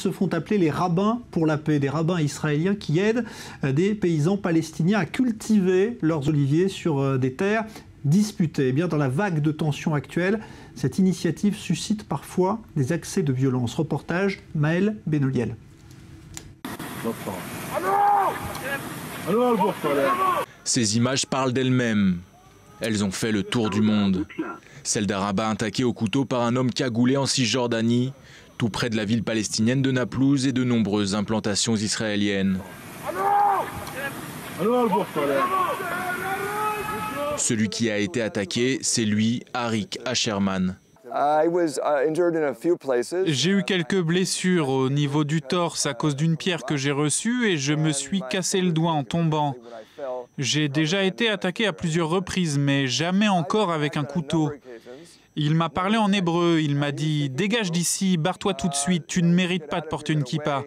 se font appeler les rabbins pour la paix, des rabbins israéliens qui aident des paysans palestiniens à cultiver leurs oliviers sur des terres disputées. Eh bien, dans la vague de tensions actuelle, cette initiative suscite parfois des accès de violence. Reportage Maël Benoliel. Ces images parlent d'elles-mêmes. Elles ont fait le tour du monde. Celle d'un rabbin attaqué au couteau par un homme cagoulé en Cisjordanie, tout près de la ville palestinienne de Naplouse et de nombreuses implantations israéliennes. Celui qui a été attaqué, c'est lui, Arik Asherman. J'ai eu quelques blessures au niveau du torse à cause d'une pierre que j'ai reçue et je me suis cassé le doigt en tombant. J'ai déjà été attaqué à plusieurs reprises, mais jamais encore avec un couteau. Il m'a parlé en hébreu, il m'a dit « Dégage d'ici, barre-toi tout de suite, tu ne mérites pas de porter une kippa ».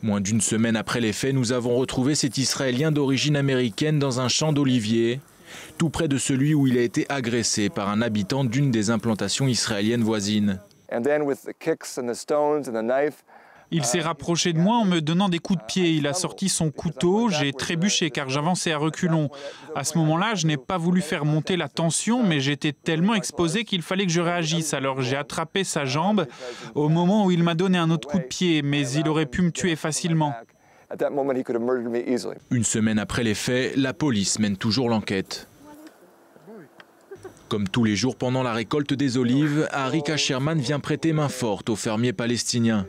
Moins d'une semaine après les faits, nous avons retrouvé cet Israélien d'origine américaine dans un champ d'oliviers, tout près de celui où il a été agressé par un habitant d'une des implantations israéliennes voisines. Il s'est rapproché de moi en me donnant des coups de pied. Il a sorti son couteau, j'ai trébuché car j'avançais à reculons. À ce moment-là, je n'ai pas voulu faire monter la tension, mais j'étais tellement exposé qu'il fallait que je réagisse. Alors j'ai attrapé sa jambe au moment où il m'a donné un autre coup de pied, mais il aurait pu me tuer facilement. Une semaine après les faits, la police mène toujours l'enquête. Comme tous les jours pendant la récolte des olives, Arik Asherman vient prêter main forte aux fermiers palestiniens.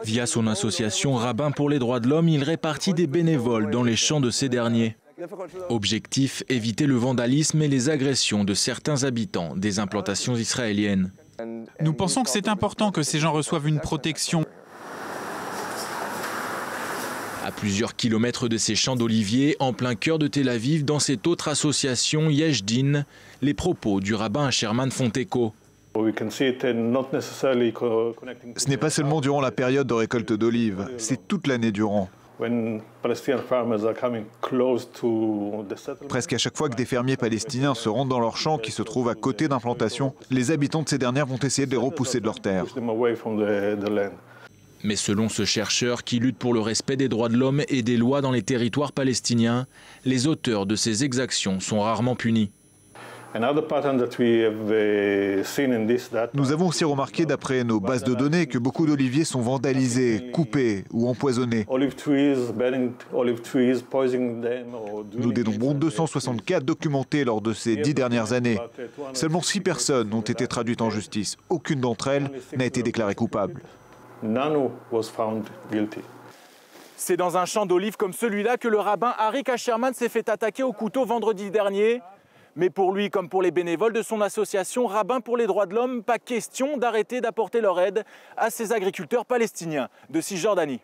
Via son association Rabbins pour les droits de l'homme, il répartit des bénévoles dans les champs de ces derniers. Objectif, éviter le vandalisme et les agressions de certains habitants des implantations israéliennes. Nous pensons que c'est important que ces gens reçoivent une protection. À plusieurs kilomètres de ces champs d'oliviers, en plein cœur de Tel Aviv, dans cette autre association, Yesh Din, les propos du rabbin Asherman font écho. Ce n'est pas seulement durant la période de récolte d'olives, c'est toute l'année durant. Presque à chaque fois que des fermiers palestiniens se rendent dans leurs champs qui se trouvent à côté d'implantations, les habitants de ces dernières vont essayer de les repousser de leurs terres. Mais selon ce chercheur qui lutte pour le respect des droits de l'homme et des lois dans les territoires palestiniens, les auteurs de ces exactions sont rarement punis. Nous avons aussi remarqué d'après nos bases de données que beaucoup d'oliviers sont vandalisés, coupés ou empoisonnés. Nous dénombrons 264 documentés lors de ces 10 dernières années. Seulement 6 personnes ont été traduites en justice. Aucune d'entre elles n'a été déclarée coupable. C'est dans un champ d'olives comme celui-là que le rabbin Arik Asherman s'est fait attaquer au couteau vendredi dernier. Mais pour lui, comme pour les bénévoles de son association Rabbins pour les droits de l'homme, pas question d'arrêter d'apporter leur aide à ces agriculteurs palestiniens de Cisjordanie.